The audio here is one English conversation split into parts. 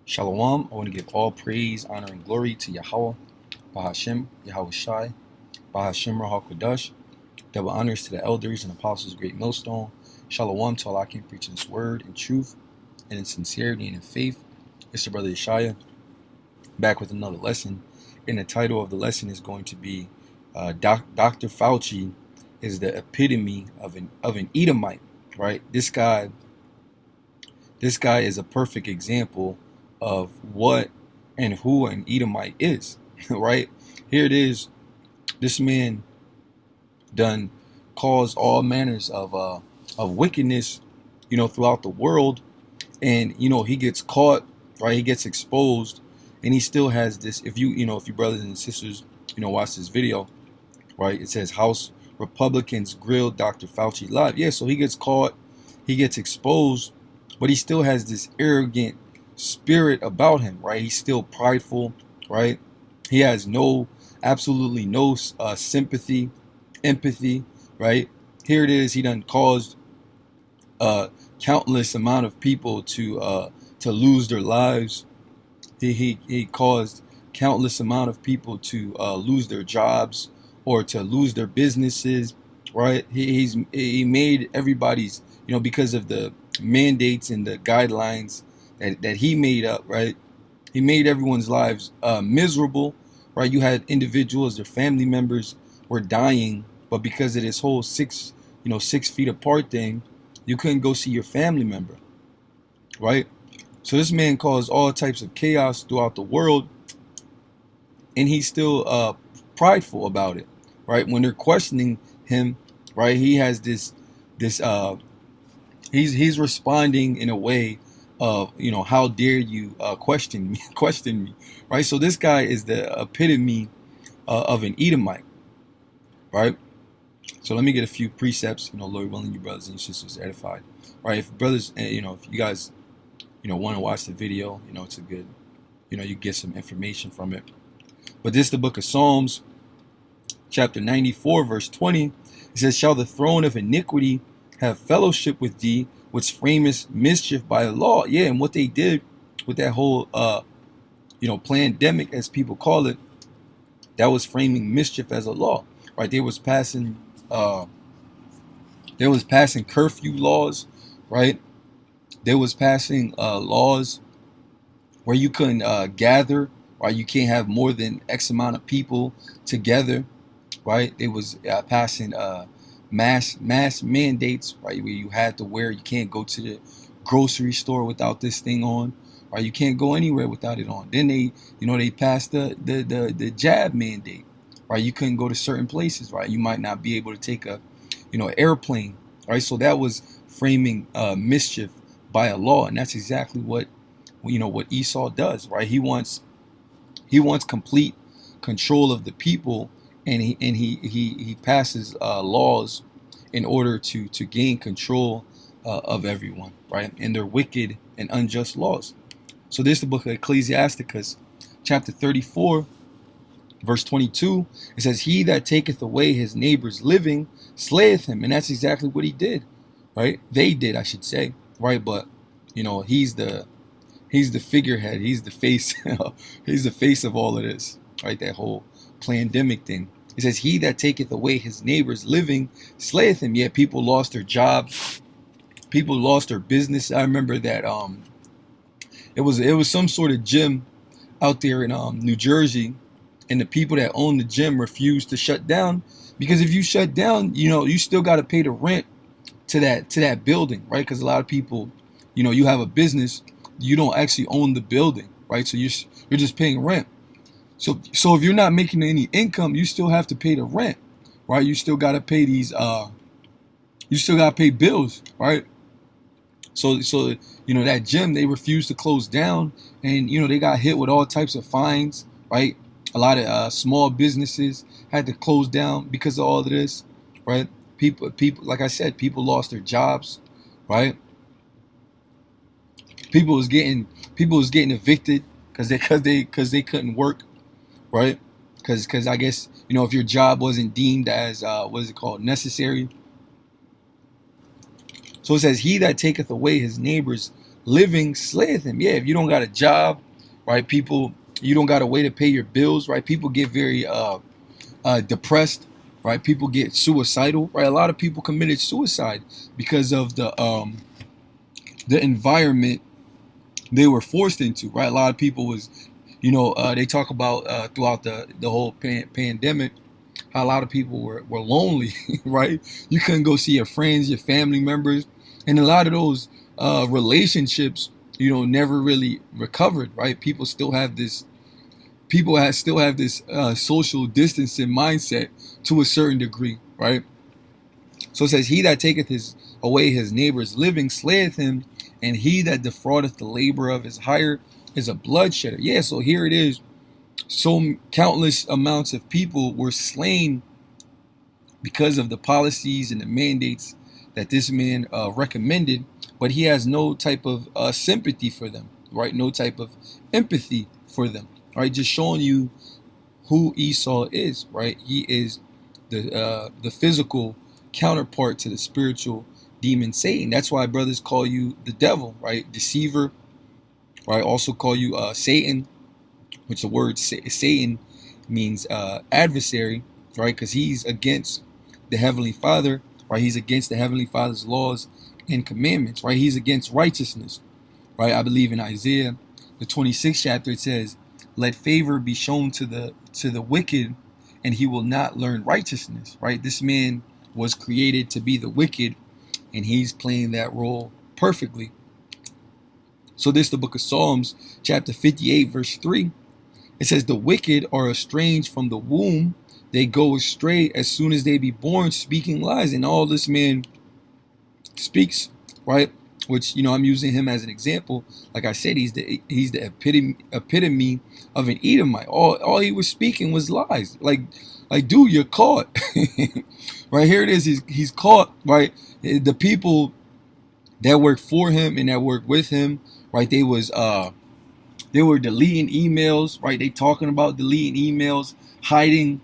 Shalom. I want to give all praise, honor, and glory to Yahweh, Bahashem, Yahweh Shai, Bahashem Rahal double honors to the elders and apostles of Great Millstone. Shalom to all I can preach this word in truth and in sincerity and in faith. It's your brother Yeshaya, back with another lesson. And the title of the lesson is going to be Dr. Fauci is the epitome of an Edomite, right? This guy is a perfect example of what and who an Edomite is, right? Here it is. This man done caused all manners of wickedness, throughout the world, and he gets caught, right? He gets exposed, and he still has this. If you brothers and sisters, watch this video, right? It says House Republicans grilled Dr. Fauci live. Yeah, so he gets caught, he gets exposed, but he still has this arrogant spirit about him, right? He's still prideful, right? He has absolutely no sympathy, empathy, right? Here it is. He done caused countless amount of people to lose their lives. He caused countless amount of people to lose their jobs or to lose their businesses, right? He made everybody's, because of the mandates and the guidelines that he made up, right? He made everyone's lives miserable, right? You had individuals, their family members were dying, but because of this whole 6 feet apart thing, you couldn't go see your family member, right? So this man caused all types of chaos throughout the world, and he's still prideful about it, right? When they're questioning him, right, he has this he's responding in a way of, how dare you question me, right? So this guy is the epitome of an Edomite, right? So let me get a few precepts, Lord willing, you brothers and sisters edified, right? If brothers, if you guys, want to watch the video, it's a good, you get some information from it. But this is the book of Psalms, chapter 94, verse 20. It says, shall the throne of iniquity have fellowship with thee, which framest mischief by a law? Yeah, and what they did with that whole, pandemic, as people call it, that was framing mischief as a law, right? They was passing curfew laws, right? They was passing laws where you couldn't gather, right? You can't have more than X amount of people together, right? They was passing mass mandates, right? Where you had to wear, you can't go to the grocery store without this thing on, right? You can't go anywhere without it on. Then they passed the jab mandate, right? You couldn't go to certain places, right? You might not be able to take a airplane, right? So that was framing mischief by a law, and that's exactly what Esau does, right? He wants complete control of the people, and he passes laws in order to gain control of everyone, right? And they're wicked and unjust laws. So this is the book of Ecclesiasticus, chapter 34, verse 22. It says, he that taketh away his neighbor's living slayeth him. And that's exactly what he did, right? They did, I should say, right? But he's the figurehead, he's the face he's the face of all of this, right? That whole pandemic thing. It says, he that taketh away his neighbor's living slayeth him. Yet people lost their jobs, people lost their business. I remember that it was some sort of gym out there in New Jersey, and the people that own the gym refused to shut down, because if you shut down, you still got to pay the rent to that building, right? Because a lot of people, you have a business, you don't actually own the building, right? So you're just paying rent. So if you're not making any income, you still have to pay the rent, right? You still got to pay you still got to pay bills, right? So that gym, they refused to close down, and they got hit with all types of fines, right? A lot of small businesses had to close down because of all of this, right? People, like I said, people lost their jobs, right? People was getting evicted because they couldn't work, right? Because I guess if your job wasn't deemed as what is it called, necessary. So it says, he that taketh away his neighbor's living slayeth him. Yeah, if you don't got a job, right, people, you don't got a way to pay your bills, right? People get very depressed, right? People get suicidal, right? A lot of people committed suicide because of the environment they were forced into, right? A lot of people was, they talk about throughout the whole pandemic, how a lot of people were lonely, right? You couldn't go see your friends, your family members, and a lot of those relationships, never really recovered, right? Still have this social distancing mindset to a certain degree, right? So it says, he that taketh away his neighbor's living slayeth him, and he that defraudeth the labor of his hire is a bloodshedder. Yeah, so here it is. So countless amounts of people were slain because of the policies and the mandates that this man recommended, but he has no type of sympathy for them, right? No type of empathy for them, right? Just showing you who Esau is, right? He is the physical counterpart to the spiritual demon Satan. That's why brothers call you the devil, right? Deceiver, right? Also call you Satan, which the word Satan means adversary, right? Because he's against the Heavenly Father, right? He's against the Heavenly Father's laws and commandments, right? He's against righteousness, right? I believe in Isaiah, the 26th chapter, it says, let favor be shown to the wicked, and he will not learn righteousness, right? This man was created to be the wicked, and he's playing that role perfectly. So this is the book of Psalms, chapter 58, verse 3. It says, the wicked are estranged from the womb. They go astray as soon as they be born, speaking lies. And all this man speaks, right? Which, I'm using him as an example. Like I said, he's the epitome of an Edomite. All he was speaking was lies. Like, dude, you're caught. Right here it is. He's caught, right? The people that work for him and that work with him, right? They were deleting emails, right? They talking about deleting emails, hiding,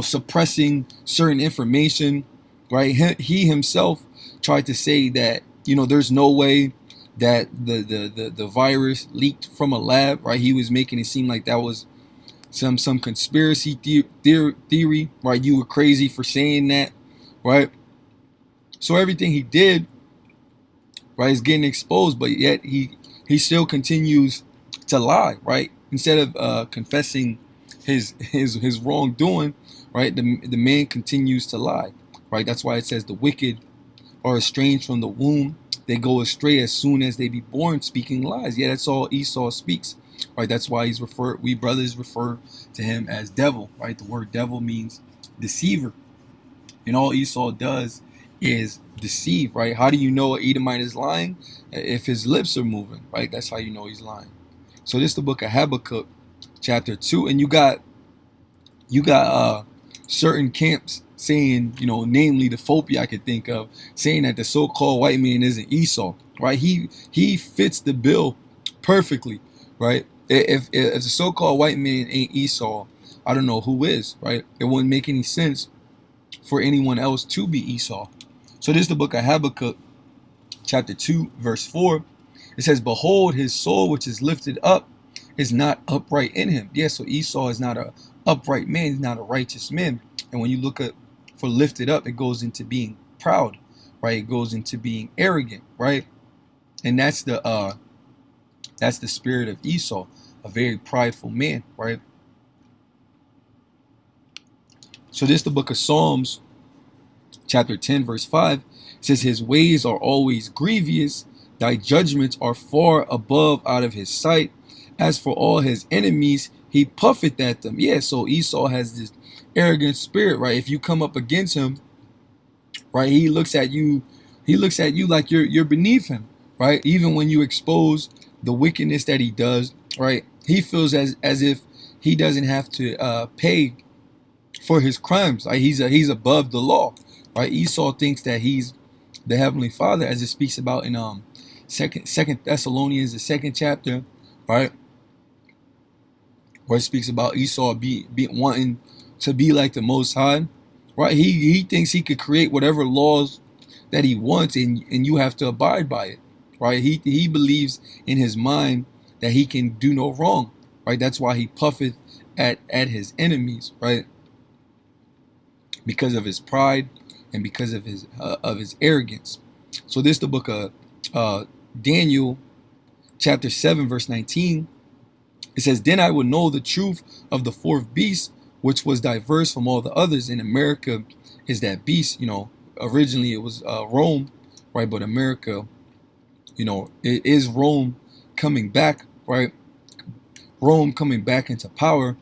suppressing certain information, right? He himself tried to say that, there's no way that the virus leaked from a lab, right? He was making it seem like that was some conspiracy theory, right? You were crazy for saying that, right? So everything he did, right, is getting exposed, but yet he still continues to lie, right? Instead of confessing his wrongdoing, right? The man continues to lie, right? That's why it says the wicked are estranged from the womb. They go astray as soon as they be born, speaking lies. Yeah, that's all Esau speaks, right? That's why we brothers refer to him as devil, right? The word devil means deceiver, and all Esau does is deceive, right? How do you know an Edomite is lying? If his lips are moving, right? That's how you know he's lying. So this is the book of Habakkuk, chapter 2, and you got certain camps saying, namely the Fauci I could think of, saying that the so-called white man isn't Esau, right? He fits the bill perfectly, right? If the so-called white man ain't Esau, I don't know who is, right? It wouldn't make any sense for anyone else to be Esau. So this is the book of Habakkuk, chapter 2, verse 4. It says, behold, his soul which is lifted up is not upright in him. Yeah, so Esau is not a upright man. He's not a righteous man. And when you look at for lifted up, it goes into being proud, right? It goes into being arrogant, right? And that's the spirit of Esau, a very prideful man, right? So this is the book of Psalms, chapter 10, verse 5. It says, his ways are always grievous. Thy judgments are far above out of his sight. As for all his enemies, he puffeth at them. Yeah, so Esau has this arrogant spirit, right? If you come up against him, right, he looks at you like you're beneath him, right? Even when you expose the wickedness that he does, right? He feels as if he doesn't have to pay for his crimes. Like he's above the law, right? Esau thinks that he's the Heavenly Father, as it speaks about in Second Thessalonians, the 2nd chapter, right? Where it speaks about Esau be wanting to be like the Most High, right? He thinks he could create whatever laws that he wants, and you have to abide by it, right? He believes in his mind that he can do no wrong, right? That's why he puffeth at his enemies, right? Because of his pride and because of his arrogance. So this the book of Daniel, chapter 7, verse 19. It says, "Then I will know the truth of the fourth beast, which was diverse from all the others." In America is that beast, originally it was Rome, right? But America, it is Rome coming back, right? Rome coming back into power.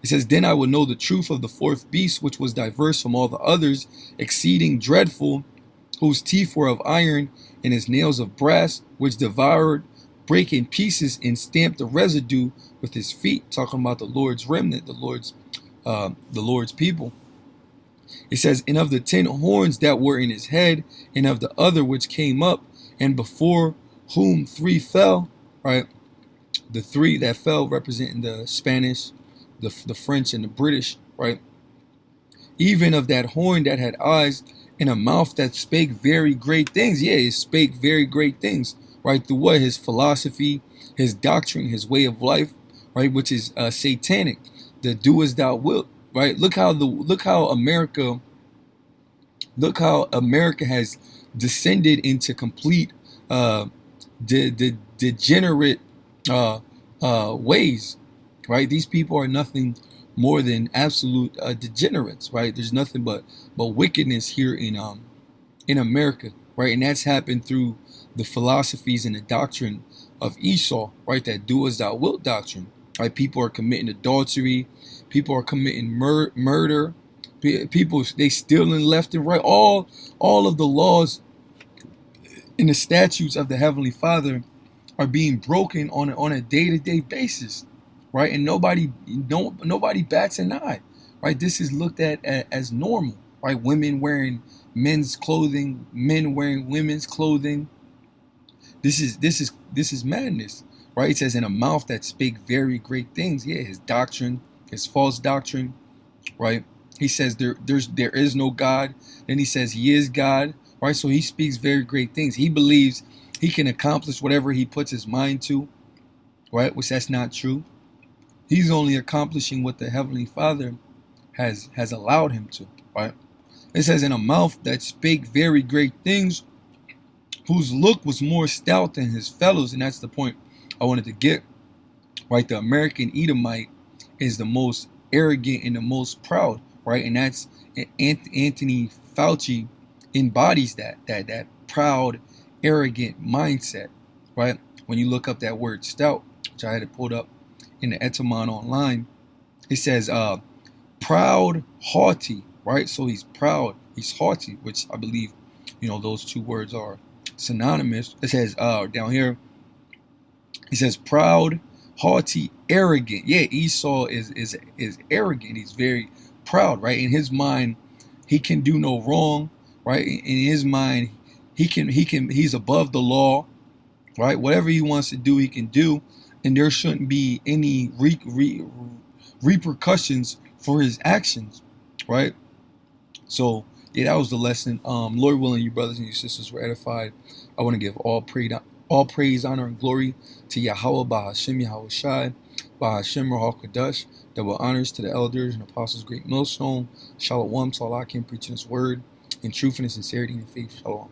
It says, "Then I will know the truth of the fourth beast, which was diverse from all the others, exceeding dreadful, whose teeth were of iron, and his nails of brass, which devoured, break in pieces, and stamped the residue with his feet." Talking about the Lord's remnant, the Lord's people. It says, "And of the 10 horns that were in his head, and of the other which came up, and before whom 3 fell," right? The 3 that fell representing the Spanish, the French, and the British, right? "Even of that horn that had eyes, and a mouth that spake very great things." Yeah, it spake very great things, right? Through what? His philosophy, his doctrine, his way of life, right? Which is satanic. The "do as thou wilt," right? Look how America has descended into complete degenerate ways, right? These people are nothing more than absolute degenerates, right? There's nothing but wickedness here in America, right? And that's happened through the philosophies and the doctrine of Esau, right? That "do as thou wilt" doctrine, right? People are committing adultery, people are committing murder, people they stealing left and right. All of the laws and the statutes of the Heavenly Father are being broken on a day-to-day basis, right? And nobody bats an eye, right? This is looked at as normal, right? Women wearing men's clothing, men wearing women's clothing. This is madness, right? It says, "In a mouth that spake very great things." Yeah, his doctrine, his false doctrine, right? He says there is no God. Then he says he is God, right? So he speaks very great things. He believes he can accomplish whatever he puts his mind to, right? Which that's not true. He's only accomplishing what the Heavenly Father has allowed him to, right? It says, "In a mouth that spake very great things, whose look was more stout than his fellows." And that's the point I wanted to get, right? The American Edomite is the most arrogant and the most proud, right? And that's Anthony Fauci embodies that proud, arrogant mindset, right? When you look up that word stout, which I had it pulled up in the Epitome online, it says proud, haughty, right? So he's proud, he's haughty, which I believe, those two words are synonymous. It says down here, it says proud, haughty, arrogant. Yeah, Esau is arrogant. He's very proud, right? In his mind, he can do no wrong, right? In his mind, he's above the law, right? Whatever he wants to do, he can do, and there shouldn't be any repercussions for his actions, right? So yeah, that was the lesson. Lord willing, you brothers and your sisters were edified. I want to give all praise, honor, and glory to Yahweh, Bahashem Yahweh Shai, Bahashem Rahal Kadosh. Double honors to the elders and apostles, great millstone. Shalom to Allah, preaching His word in truth and in sincerity and in faith. Shalom.